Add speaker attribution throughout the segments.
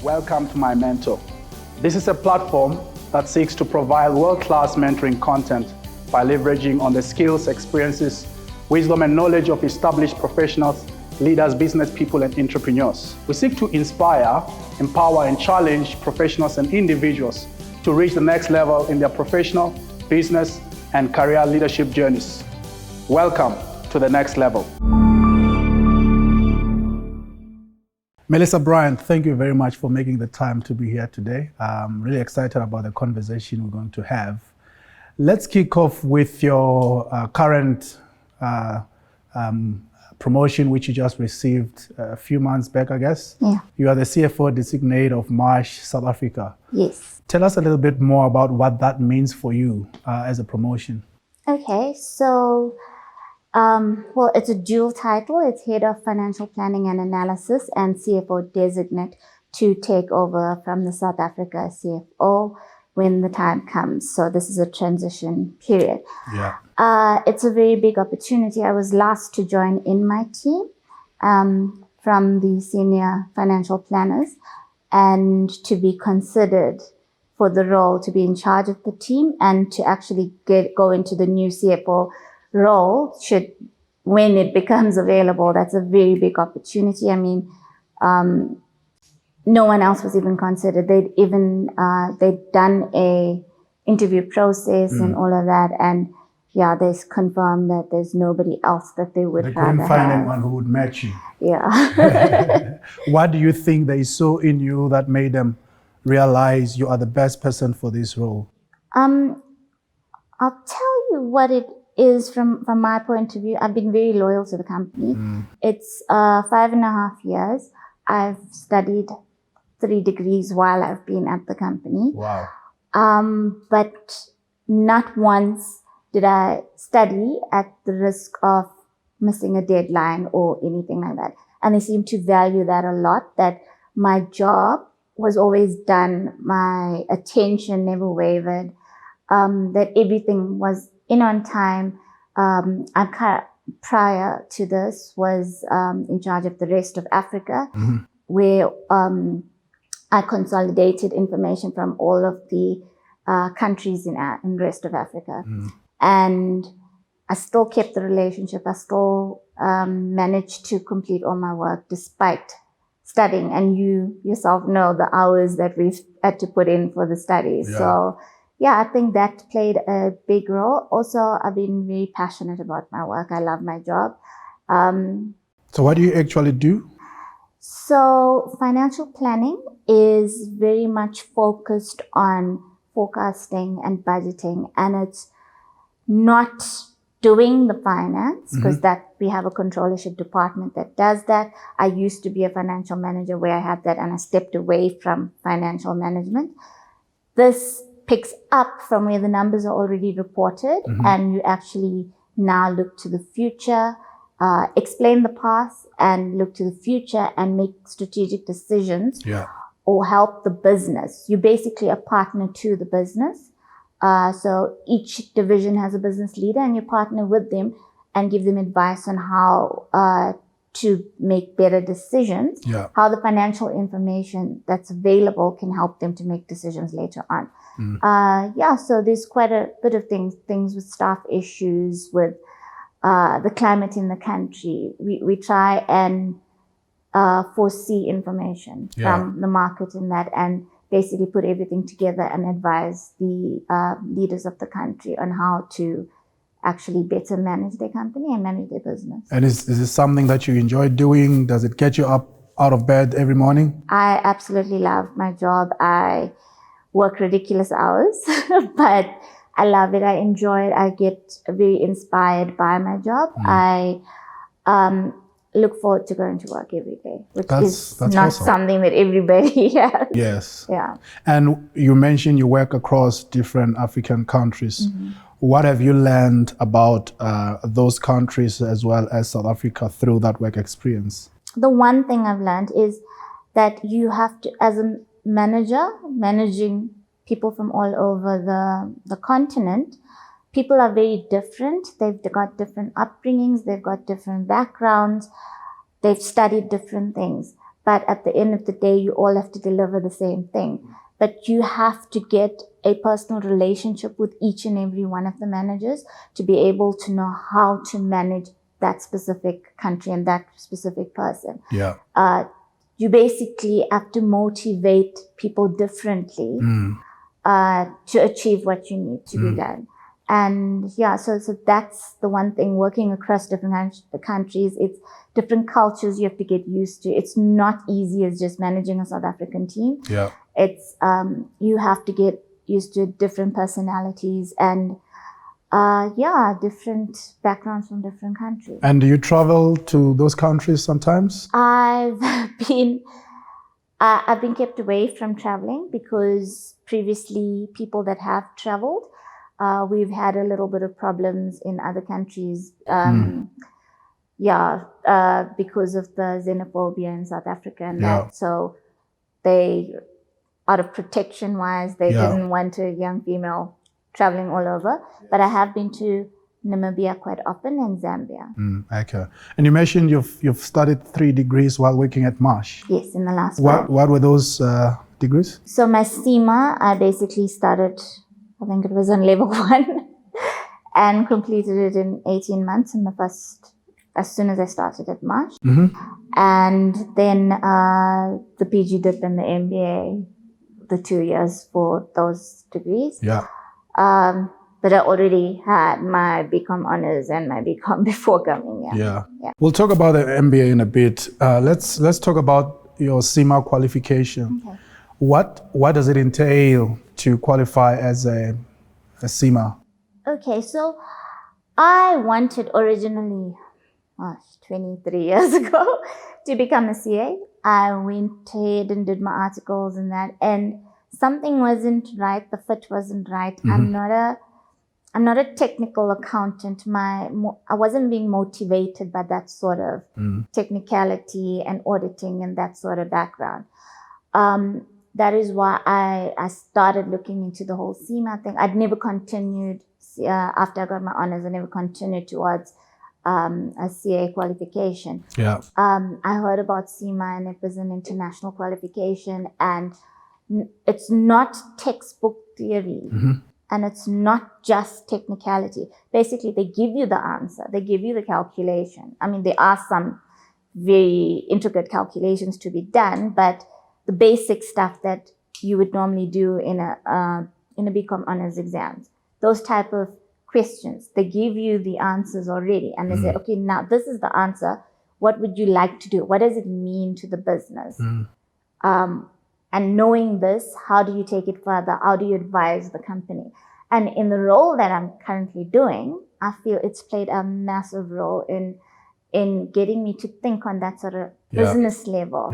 Speaker 1: Welcome to My Mentor. This is a platform that seeks to provide world-class mentoring content by leveraging on the skills, experiences, wisdom, and knowledge of established professionals, leaders, business people, and entrepreneurs. We seek to inspire, empower, and challenge professionals and individuals to reach the next level in their professional, business, and career leadership journeys. Welcome to the next level. Melissa Bryant, thank you very much for making the time to be here today. I'm really excited about the conversation we're going to have. Let's kick off with your current promotion, which you just received a few months back, I guess.
Speaker 2: Yeah.
Speaker 1: You are the CFO designate of Marsh, South Africa.
Speaker 2: Yes.
Speaker 1: Tell us a little bit more about what that means for you as a promotion.
Speaker 2: Okay, so well, it's a dual title. It's Head of Financial Planning and Analysis and CFO Designate to take over from the South Africa CFO when the time comes. So this is a transition period.
Speaker 1: Yeah.
Speaker 2: It's a very big opportunity. I was last to join in my team from the senior financial planners, and to be considered for the role to be in charge of the team and to actually go into the new CFO role when it becomes available. That's a very big opportunity. I mean, no one else was even considered. They'd done a interview process and all of that, and yeah, they confirmed that there's nobody else that they would rather have.
Speaker 1: They couldn't find anyone who would match you.
Speaker 2: Yeah.
Speaker 1: What do you think they saw in you that made them realize you are the best person for this role?
Speaker 2: I'll tell you what it is from my point of view. I've been very loyal to the company. It's 5.5 years. I've studied 3 degrees while I've been at the company.
Speaker 1: Wow.
Speaker 2: But not once did I study at the risk of missing a deadline or anything like that. And they seem to value that a lot, that my job was always done, my attention never wavered, that everything was in on time. Prior to this was in charge of the rest of Africa, where I consolidated information from all of the countries in the rest of Africa. And I still kept the relationship. I still managed to complete all my work despite studying. And you yourself know the hours that we've had to put in for the studies.
Speaker 1: Yeah.
Speaker 2: So yeah, I think that played a big role. Also, I've been very passionate about my work. I love my job.
Speaker 1: So what do you actually do?
Speaker 2: So financial planning is very much focused on forecasting and budgeting, and it's not doing the finance, because that we have a controllership department that does that. I used to be a financial manager where I had that, and I stepped away from financial management. This picks up from where the numbers are already reported, and you actually now look to the future, explain the past and look to the future and make strategic decisions.
Speaker 1: Yeah.
Speaker 2: Or help the business. You're basically a partner to the business. So each division has a business leader, and you partner with them and give them advice on how to make better decisions, how the financial information that's available can help them to make decisions later on. So there's quite a bit of things with staff issues, with the climate in the country. We try and foresee information from the market in that, and basically put everything together and advise the leaders of the country on how to actually better manage their company and manage their business.
Speaker 1: And is this something that you enjoy doing? Does it get you up out of bed every morning?
Speaker 2: I absolutely love my job. I work ridiculous hours, but I love it. I enjoy it. I get very inspired by my job. I look forward to going to work every day, which is not
Speaker 1: awesome.
Speaker 2: something that everybody has.
Speaker 1: Yes.
Speaker 2: Yeah.
Speaker 1: And you mentioned you work across different African countries. What have you learned about those countries as well as South Africa through that work experience?
Speaker 2: The one thing I've learned is that you have to, as a manager, managing people from all over the continent, people are very different. They've got different upbringings. They've got different backgrounds. They've studied different things. but at the end of the day, you all have to deliver the same thing. But you have to get a personal relationship with each and every one of the managers to be able to know how to manage that specific country and that specific person.
Speaker 1: Yeah.
Speaker 2: You basically have to motivate people differently to achieve what you need to be done. And yeah, so that's the one thing, working across different countries, it's different cultures you have to get used to. It's not easy as just managing a South African team.
Speaker 1: Yeah.
Speaker 2: It's, you have to get used to different personalities and, different backgrounds from different countries.
Speaker 1: And do you travel to those countries sometimes?
Speaker 2: I've been kept away from traveling because previously people that have traveled, we've had a little bit of problems in other countries. Because of the xenophobia in South Africa and that. So they, out of protection wise, they didn't want a young female traveling all over. But I have been to Namibia quite often and Zambia.
Speaker 1: Okay. And you mentioned you've studied 3 degrees while working at Marsh.
Speaker 2: Yes, in the last
Speaker 1: What were those degrees?
Speaker 2: So my CIMA, I basically started, I think it was on level 1 and completed it in 18 months as soon as I started at Marsh. And then the PG dip and the MBA, the 2 years for those degrees.
Speaker 1: Yeah.
Speaker 2: But I already had my BCom honors and my BCom before coming here.
Speaker 1: Yeah. We'll talk about the MBA in a bit. Let's talk about your CIMA qualification.
Speaker 2: Okay.
Speaker 1: What does it entail to qualify as a CIMA?
Speaker 2: Okay, so I wanted originally, 23 years ago, to become a CA. I went ahead and did my articles and that, and something wasn't right. The fit wasn't right. I'm not a technical accountant. I wasn't being motivated by that sort of technicality and auditing and that sort of background. That is why I started looking into the whole CIMA thing. I'd never continued, after I got my honors, I never continued towards a CA qualification.
Speaker 1: Yeah.
Speaker 2: I heard about CIMA and it was an international qualification, and it's not textbook theory. And it's not just technicality. Basically, they give you the answer. They give you the calculation. I mean, there are some very intricate calculations to be done, but the basic stuff that you would normally do in a BCom honors exams, those type of questions, they give you the answers already. And they say, okay, now this is the answer. What would you like to do? What does it mean to the business? And knowing this, how do you take it further? How do you advise the company? And in the role that I'm currently doing, I feel it's played a massive role in getting me to think on that sort of business level.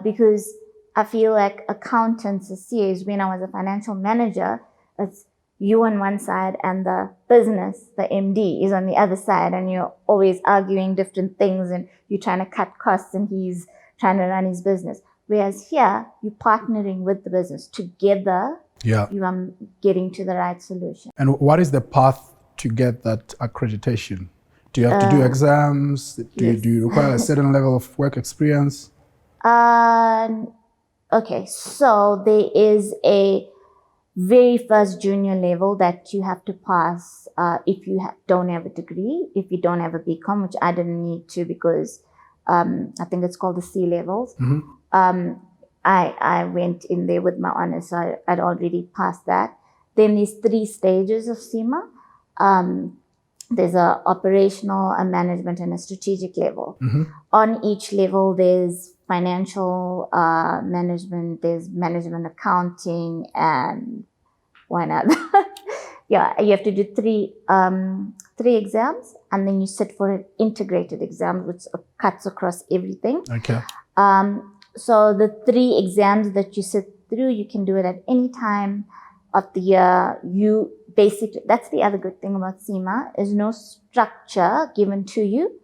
Speaker 2: Because I feel like accountants, the CAs, when I was a financial manager, it's you on one side and the business, the MD, is on the other side, and you're always arguing different things and you're trying to cut costs and he's trying to run his business. Whereas here, you're partnering with the business. Together, you are getting to the right solution.
Speaker 1: And what is the path to get that accreditation? Do you have to do exams? Do you require a certain level of work experience?
Speaker 2: Okay, so there is a very first junior level that you have to pass if you don't have a degree, if you don't have a BCom, which I didn't need to because I think it's called the C levels. I went in there with my honors, so I'd already passed that. Then there's 3 stages of CIMA. There's a operational, a management, and a strategic level. On each level, there's financial management, there's management accounting, and one other. You have to do 3 exams, and then you sit for an integrated exam, which cuts across everything.
Speaker 1: Okay.
Speaker 2: So the 3 exams that you sit through, you can do it at any time of the year. You basically, that's the other good thing about CIMA, is no structure given to you.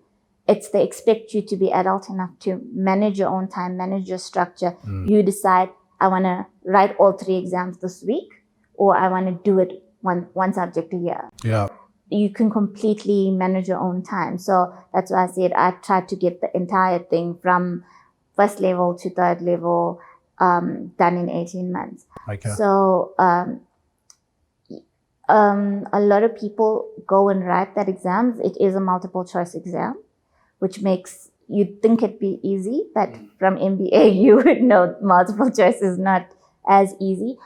Speaker 2: They expect you to be adult enough to manage your own time, manage your structure. You decide, I want to write all 3 exams this week, or I want to do it one subject a year.
Speaker 1: Yeah.
Speaker 2: You can completely manage your own time. So that's why I said I tried to get the entire thing from first level to third level done in 18 months.
Speaker 1: Okay.
Speaker 2: So a lot of people go and write that exam. It is a multiple choice exam, which makes you'd think it'd be easy, but from MBA you would know multiple choice is not as easy.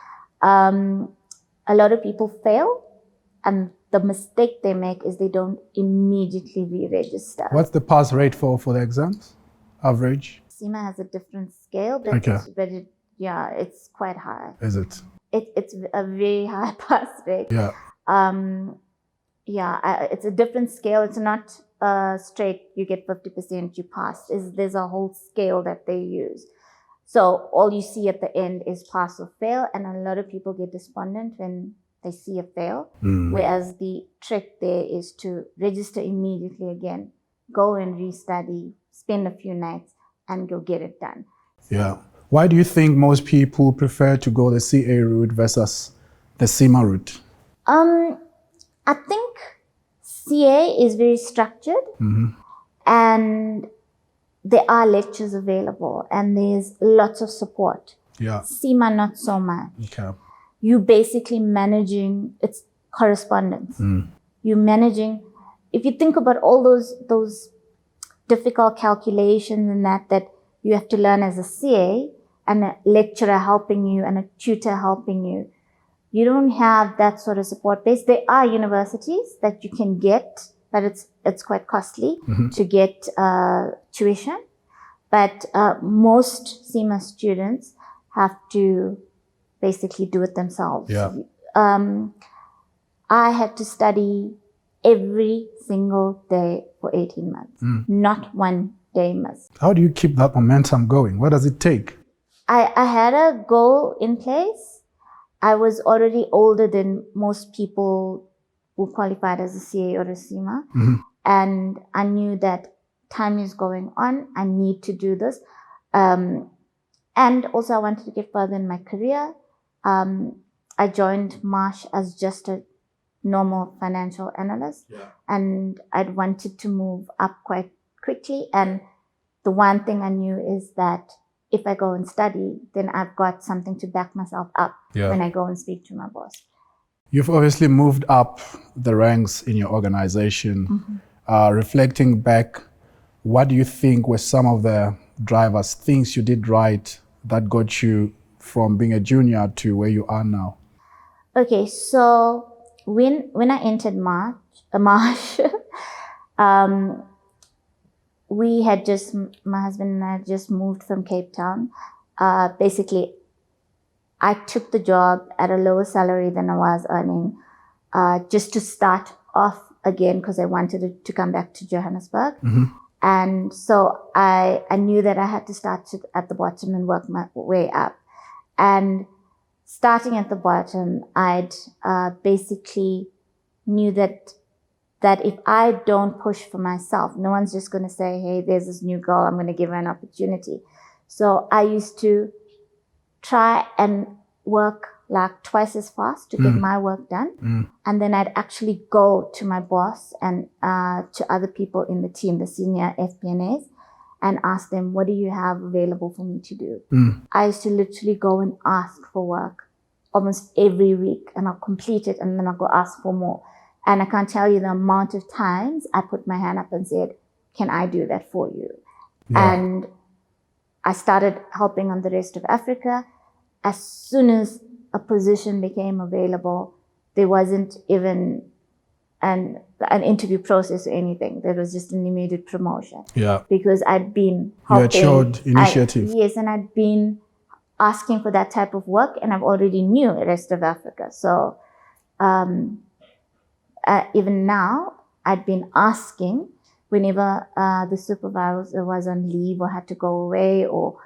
Speaker 2: A lot of people fail, and the mistake they make is they don't immediately re-register.
Speaker 1: What's the pass rate for the exams? Average?
Speaker 2: CIMA has a different scale, but,
Speaker 1: Okay.
Speaker 2: It's quite high.
Speaker 1: Is it?
Speaker 2: It's a very high pass rate.
Speaker 1: Yeah.
Speaker 2: It's a different scale. It's not straight, you get 50%, you pass. There's a whole scale that they use. So all you see at the end is pass or fail, and a lot of people get despondent when they see a fail, whereas the trick there is to register immediately again, go and restudy, spend a few nights, and go get it done.
Speaker 1: Yeah. Why do you think most people prefer to go the CA route versus the CIMA route?
Speaker 2: I think CA is very structured, and there are lectures available, and there's lots of support.
Speaker 1: Yeah.
Speaker 2: CIMA, not so much.
Speaker 1: Okay.
Speaker 2: You basically managing its correspondence. You're managing, if you think about all those difficult calculations and that you have to learn as a CA, and a lecturer helping you and a tutor helping you, you don't have that sort of support base. There are universities that you can get, but it's quite costly to get tuition. But most CIMA students have to basically do it themselves.
Speaker 1: Yeah.
Speaker 2: I had to study every single day for 18 months, not one day missed.
Speaker 1: How do you keep that momentum going? What does it take?
Speaker 2: I had a goal in place. I was already older than most people who qualified as a CA or a CIMA. And I knew that time is going on. I need to do this. And also I wanted to get further in my career. I joined Marsh as just a normal financial analyst, and I'd wanted to move up quite quickly. And the one thing I knew is that if I go and study, then I've got something to back myself up when I go and speak to my boss.
Speaker 1: You've obviously moved up the ranks in your organization. Reflecting back, what do you think were some of the drivers, things you did right that got you from being a junior to where you are now? Okay,
Speaker 2: so when I entered Marsh, my husband and I just moved from Cape Town. Basically, I took the job at a lower salary than I was earning, just to start off again because I wanted to come back to Johannesburg. And so I knew that I had to start at the bottom and work my way up. And starting at the bottom, I'd basically knew that if I don't push for myself, no one's just going to say, hey, there's this new girl, I'm going to give her an opportunity. So I used to try and work like twice as fast to get my work done. And then I'd actually go to my boss and to other people in the team, the senior FP&As, and ask them, what do you have available for me to do? I used to literally go and ask for work almost every week, and I'll complete it and then I'll go ask for more. And I can't tell you the amount of times I put my hand up and said, can I do that for you? And I started helping on the rest of Africa. As soon as a position became available, there wasn't even an interview process or anything. There was just an immediate promotion. Because I'd been helping.
Speaker 1: You had showed initiative.
Speaker 2: Yes, and I'd been asking for that type of work, and I've already knew the rest of Africa. So even now, I'd been asking whenever the supervisor was on leave or had to go away or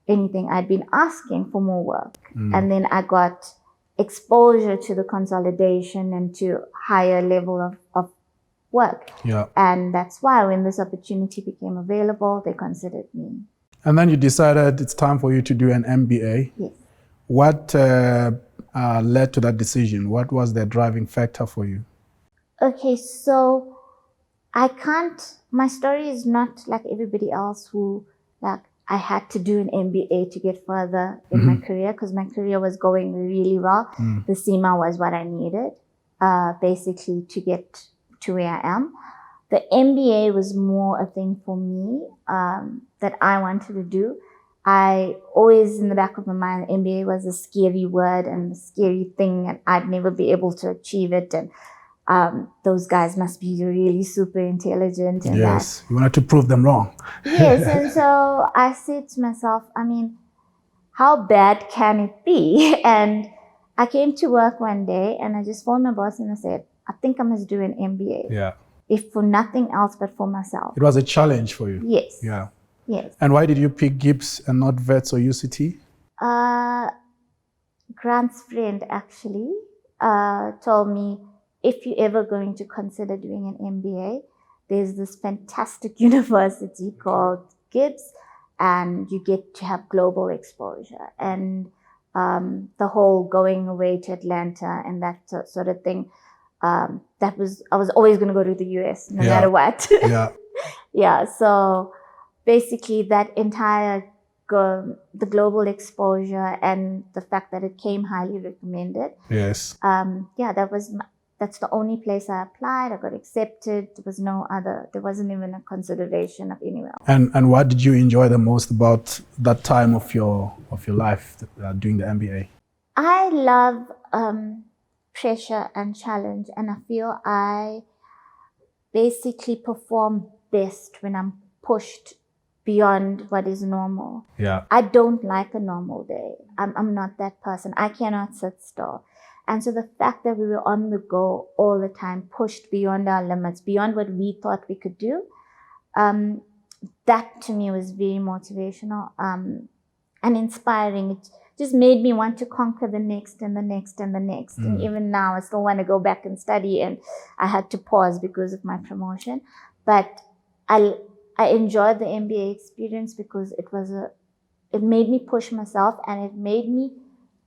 Speaker 2: anything, I'd been asking for more work. And then I got exposure to the consolidation and to higher level of work. And that's why when this opportunity became available, they considered me.
Speaker 1: And then you decided it's time for you to do an MBA.
Speaker 2: Yes.
Speaker 1: What led to that decision? What was the driving factor for you?
Speaker 2: Okay, so my story is not like everybody else who like I had to do an MBA to get further in my career because my career was going really well. The CIMA was what I needed, basically, to get to where I am. The MBA was more a thing for me that I wanted to do. I always, in the back of my mind, MBA was a scary word and a scary thing, and I'd never be able to achieve it. And those guys must be really super intelligent. And
Speaker 1: yes, you wanted to prove them wrong.
Speaker 2: Yes, and so I said to myself, I mean, how bad can it be? And I came to work one day and I just phoned my boss and I said, I think I must do an MBA.
Speaker 1: Yeah.
Speaker 2: If for nothing else but for myself.
Speaker 1: It was a challenge for you.
Speaker 2: Yes.
Speaker 1: Yeah.
Speaker 2: Yes.
Speaker 1: And why did you pick Gibbs and not Vets or UCT?
Speaker 2: Grant's friend actually told me, if you're ever going to consider doing an MBA, there's this fantastic university called Gibbs, and you get to have global exposure. And the whole going away to Atlanta and that sort of thing, I was always going to go to the US no matter what.
Speaker 1: Yeah.
Speaker 2: Yeah. So basically that entire the global exposure and the fact that it came highly recommended.
Speaker 1: Yes.
Speaker 2: That's the only place I applied. I got accepted. There was no other. There wasn't even a consideration of anywhere else.
Speaker 1: And what did you enjoy the most about that time of your life doing the MBA?
Speaker 2: I love pressure and challenge, and I feel I basically perform best when I'm pushed beyond what is normal.
Speaker 1: Yeah.
Speaker 2: I don't like a normal day. I'm not that person. I cannot sit still. And so the fact that we were on the go all the time, pushed beyond our limits, beyond what we thought we could do, that to me was very motivational and inspiring. It just made me want to conquer the next and the next and the next. And even now I still want to go back and study, and I had to pause because of my promotion. But I enjoyed the MBA experience because it made me push myself, and it made me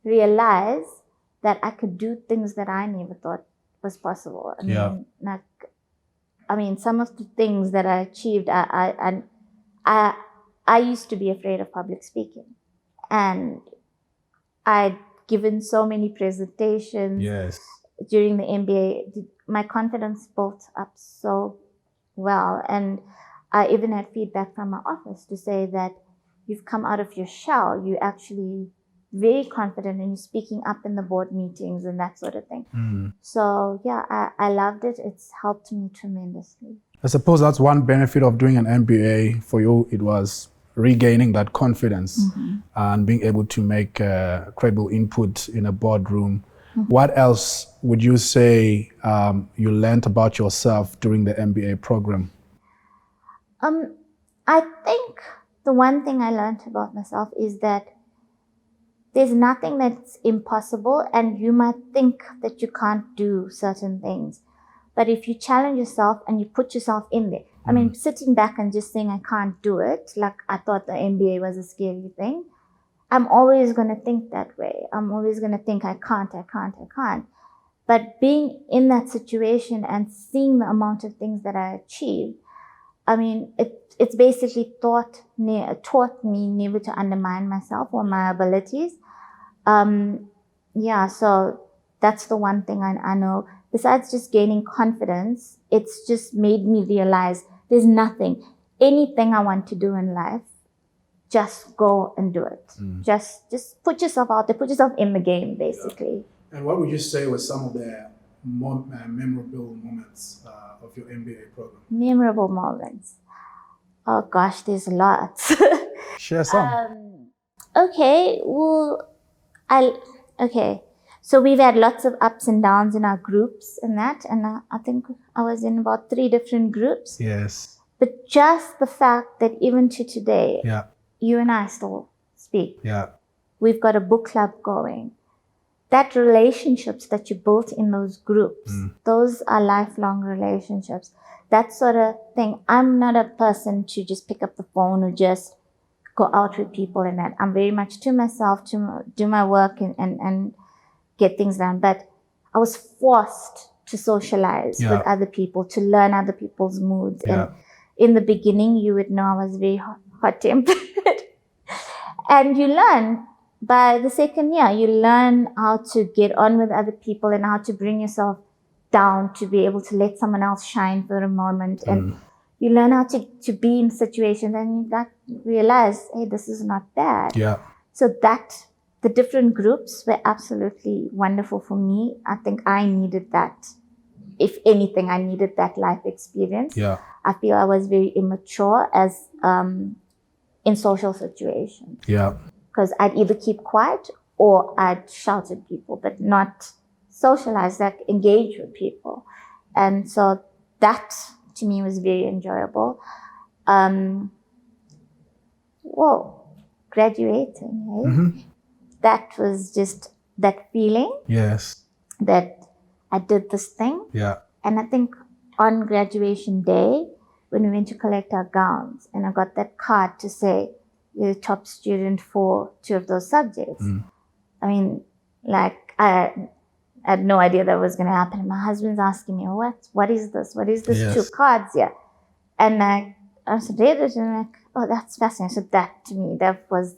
Speaker 2: realize that I could do things that I never thought was possible. I mean, some of the things that I achieved, I used to be afraid of public speaking, and I'd given so many presentations.
Speaker 1: Yes.
Speaker 2: During the MBA. My confidence built up so well, and I even had feedback from my office to say that you've come out of your shell. You actually very confident, and you're speaking up in the board meetings and that sort of thing. So yeah, I loved it. It's helped me tremendously.
Speaker 1: I suppose that's one benefit of doing an MBA for you. It was regaining that confidence and being able to make credible input in a boardroom. What else would you say you learned about yourself during the MBA program?
Speaker 2: I think the one thing I learned about myself is that there's nothing that's impossible, and you might think that you can't do certain things. But if you challenge yourself and you put yourself in there, I mean, sitting back and just saying I can't do it, like I thought the MBA was a scary thing, I'm always going to think that way. I'm always going to think I can't. But being in that situation and seeing the amount of things that I achieved, I mean, it's basically taught me never to undermine myself or my abilities. So that's the one thing I know. Besides just gaining confidence, it's just made me realize there's anything I want to do in life, just go and do it. Just put yourself out there, put yourself in the game, basically.
Speaker 1: And what would you say were some of the more memorable moments of your MBA program?
Speaker 2: Memorable moments. Oh gosh, there's lots.
Speaker 1: Share some.
Speaker 2: So we've had lots of ups and downs in our groups and that, and I think I was in about 3 different groups.
Speaker 1: Yes.
Speaker 2: But just the fact that even to today,
Speaker 1: Yeah.
Speaker 2: you and I still speak.
Speaker 1: Yeah.
Speaker 2: We've got a book club going. That relationships that you built in those groups, those are lifelong relationships. That sort of thing. I'm not a person to just pick up the phone or just go out with people and that. I'm very much to myself, to do my work and get things done. But I was forced to socialize with other people, to learn other people's moods. And in the beginning, you would know I was very hot-tempered. And you learn by the second year, you learn how to get on with other people and how to bring yourself down to be able to let someone else shine for a moment. And you learn how to be in situations and you like realize, hey, this is not bad.
Speaker 1: Yeah.
Speaker 2: So the different groups were absolutely wonderful for me. I think I needed that. If anything, I needed that life experience.
Speaker 1: Yeah.
Speaker 2: I feel I was very immature as in social situations.
Speaker 1: Yeah.
Speaker 2: Because I'd either keep quiet or I'd shout at people, but not socialize, like engage with people. And so that to me was very enjoyable. Graduating, right? That was just that feeling.
Speaker 1: Yes.
Speaker 2: That I did this thing.
Speaker 1: Yeah.
Speaker 2: And I think on graduation day, when we went to collect our gowns, and I got that card to say, you're the top student for 2 of those subjects. I mean, like, I had no idea that was going to happen. And my husband's asking me, what is this? What is this?
Speaker 1: Yes.
Speaker 2: 2 cards here? And I read it and I'm like, oh, that's fascinating. So that to me, that was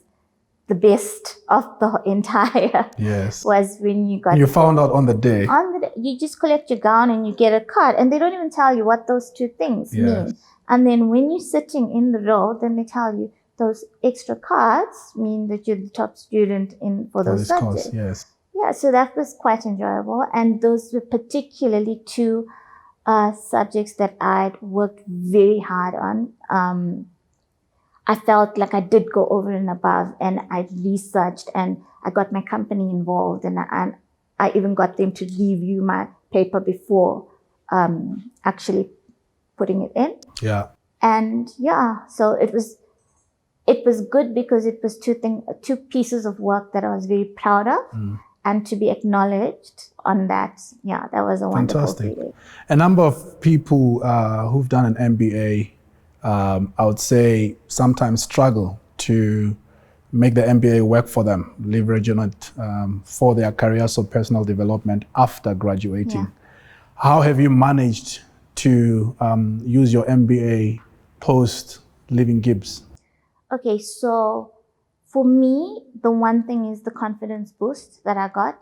Speaker 2: the best of the entire.
Speaker 1: Yes.
Speaker 2: Was when you got.
Speaker 1: You found out on the day.
Speaker 2: You just collect your gown and you get a card, and they don't even tell you what those 2 things mean. And then when you're sitting in the row, then they tell you those extra cards mean that you're the top student for those subjects.
Speaker 1: Course, yes.
Speaker 2: Yeah, so that was quite enjoyable, and those were particularly 2 subjects that I'd worked very hard on. I felt like I did go over and above, and I researched, and I got my company involved, and I even got them to review my paper before actually putting it in.
Speaker 1: Yeah.
Speaker 2: And yeah, so it was good because it was 2 pieces of work that I was very proud of, and to be acknowledged on that. Yeah, that was a wonderful feeling.
Speaker 1: A number of people who've done an MBA, I would say, sometimes struggle to make the MBA work for them, leveraging it for their careers or personal development after graduating.
Speaker 2: Yeah.
Speaker 1: How have you managed to use your MBA post leaving Gibbs?
Speaker 2: Okay, so for me, the one thing is the confidence boost that I got.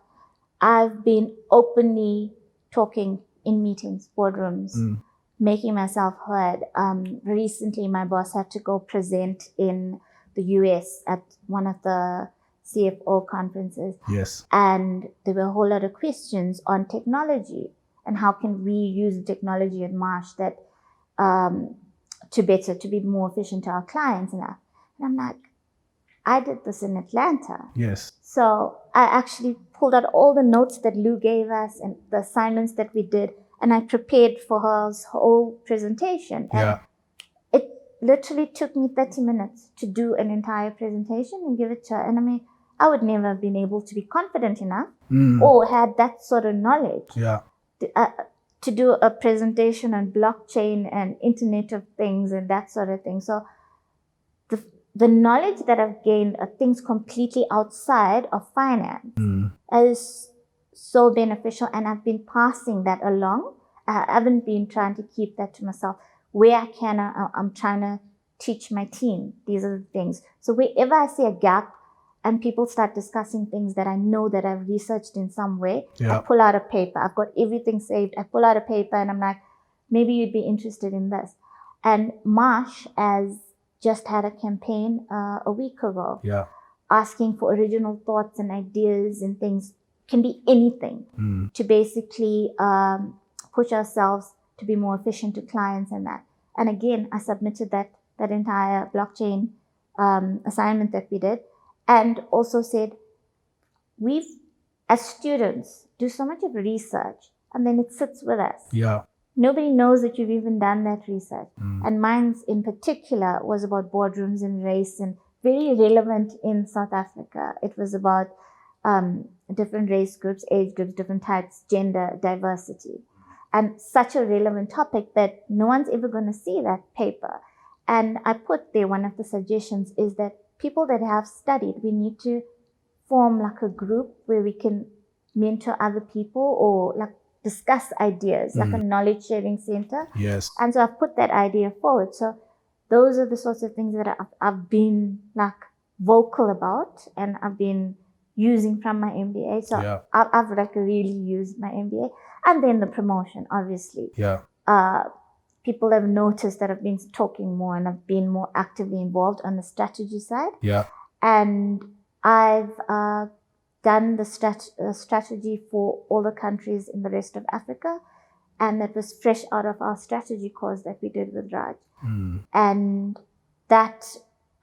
Speaker 2: I've been openly talking in meetings, boardrooms, making myself heard. Recently, my boss had to go present in the US at one of the CFO conferences.
Speaker 1: Yes.
Speaker 2: And there were a whole lot of questions on technology and how can we use technology at Marsh that to be more efficient to our clients and that. And I'm like, I did this in Atlanta.
Speaker 1: Yes.
Speaker 2: So I actually pulled out all the notes that Lou gave us and the assignments that we did, and I prepared for her whole presentation. And it literally took me 30 minutes to do an entire presentation and give it to her. And I mean, I would never have been able to be confident enough or had that sort of knowledge to do a presentation on blockchain and Internet of Things and that sort of thing. So the knowledge that I've gained are things completely outside of finance is so beneficial, and I've been passing that along. I haven't been trying to keep that to myself. Where I can, I'm trying to teach my team. These are the things. So wherever I see a gap and people start discussing things that I know that I've researched in some way, I pull out a paper. I've got everything saved. I pull out a paper and I'm like, maybe you'd be interested in this. And Marsh just had a campaign a week ago asking for original thoughts and ideas and things. Can be anything to basically push ourselves to be more efficient to clients and that. And again, I submitted that entire blockchain assignment that we did, and also said, as students, do so much of research and then it sits with us.
Speaker 1: Yeah.
Speaker 2: Nobody knows that you've even done that research. And mine's in particular was about boardrooms and race, and very relevant in South Africa. It was about different race groups, age groups, different types, gender, diversity. And such a relevant topic that no one's ever going to see that paper. And I put there, one of the suggestions is that people that have studied, we need to form like a group where we can mentor other people or like discuss ideas, like a knowledge sharing center.
Speaker 1: Yes.
Speaker 2: And so I've put that idea forward. So those are the sorts of things that I've been like vocal about, and I've been using from my MBA. So
Speaker 1: Yeah.
Speaker 2: I've like really used my MBA, and then the promotion, obviously.
Speaker 1: Yeah.
Speaker 2: People have noticed that I've been talking more and I've been more actively involved on the strategy side.
Speaker 1: Yeah.
Speaker 2: And I've done the strategy for all the countries in the rest of Africa. And that was fresh out of our strategy course that we did with Raj. And that,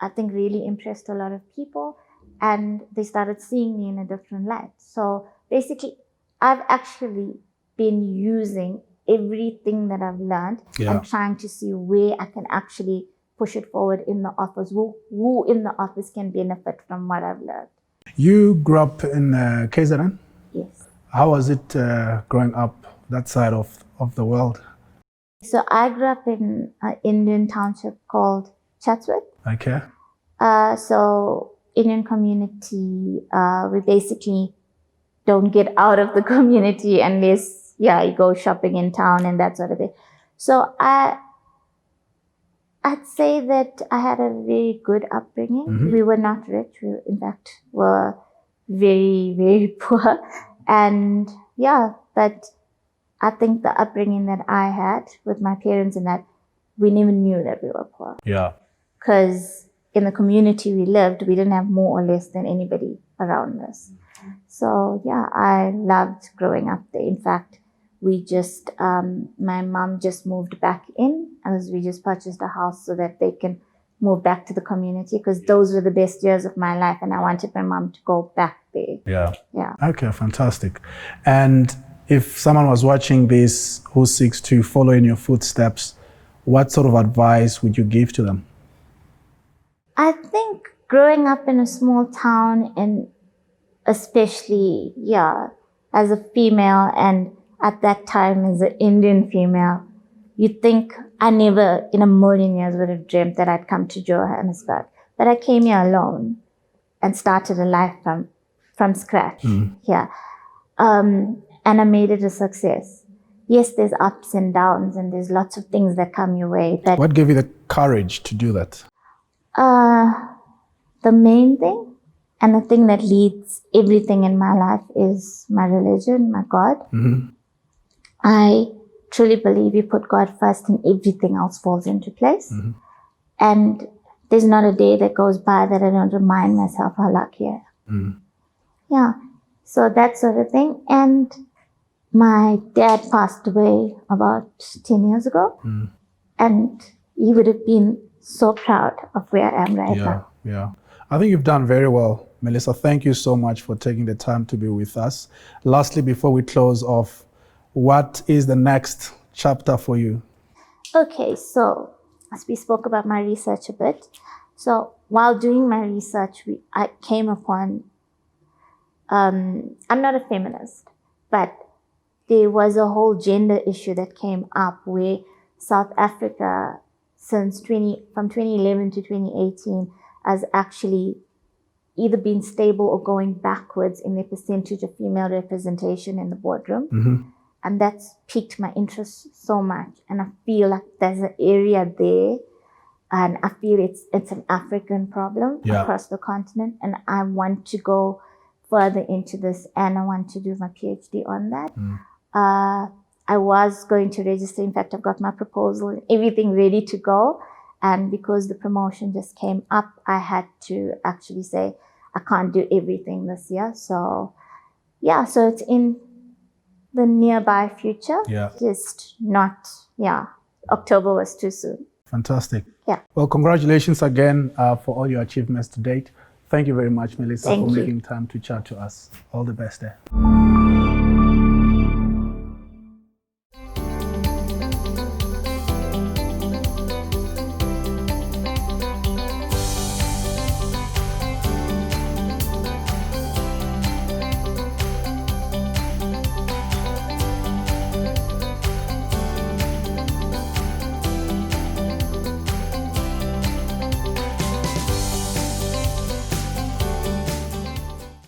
Speaker 2: I think, really impressed a lot of people. And they started seeing me in a different light. So basically, I've actually been using everything that I've learned and trying to see where I can actually push it forward in the office, who in the office can benefit from what I've learned.
Speaker 1: You grew up in KZN?
Speaker 2: Yes.
Speaker 1: How was it growing up that side of the world?
Speaker 2: So I grew up in an Indian township called Chatsworth.
Speaker 1: Okay.
Speaker 2: So Indian community, we basically don't get out of the community unless, you go shopping in town and that sort of thing. So I'd say that I had a very good upbringing. We were not rich. We, in fact, were very, very poor. And but I think the upbringing that I had with my parents and that we never knew that we were poor. Yeah. Because in the community we lived, we didn't have more or less than anybody around us. So I loved growing up there. In fact, we just, my mom just moved back in as we just purchased a house so that they can move back to the community, because those were the best years of my life and I wanted my mom to go back there. Yeah. Okay, fantastic. And if someone was watching this who seeks to follow in your footsteps, what sort of advice would you give to them? I think growing up in a small town, and especially, as a female, and at that time as an Indian female, you'd think I never in a million years would have dreamt that I'd come to Johannesburg. But I came here alone and started a life from scratch here. And I made it a success. Yes, there's ups and downs and there's lots of things that come your way. But what gave you the courage to do that? The main thing, and the thing that leads everything in my life, is my religion, my God. I truly believe you put God first and everything else falls into place. And there's not a day that goes by that I don't remind myself how lucky I am. So that sort of thing. And my dad passed away about 10 years ago. And he would have been so proud of where I am right now. I think you've done very well, Melissa. Thank you so much for taking the time to be with us. Lastly, before we close off, what is the next chapter for you? Okay, so as we spoke about my research a bit, so while doing my research, I came upon, I'm not a feminist, but there was a whole gender issue that came up where South Africa, from 2011 to 2018, has actually either been stable or going backwards in their percentage of female representation in the boardroom. And that's piqued my interest so much. And I feel like there's an area there, and I feel it's an African problem across the continent. And I want to go further into this, and I want to do my PhD on that. I was going to register. In fact, I've got my proposal and everything ready to go. And because the promotion just came up, I had to actually say, I can't do everything this year. So, so it's in the nearby future. Just not, October was too soon. Fantastic. Well, congratulations again for all your achievements to date. Thank you very much, Melissa, for making time to chat to us. All the best there.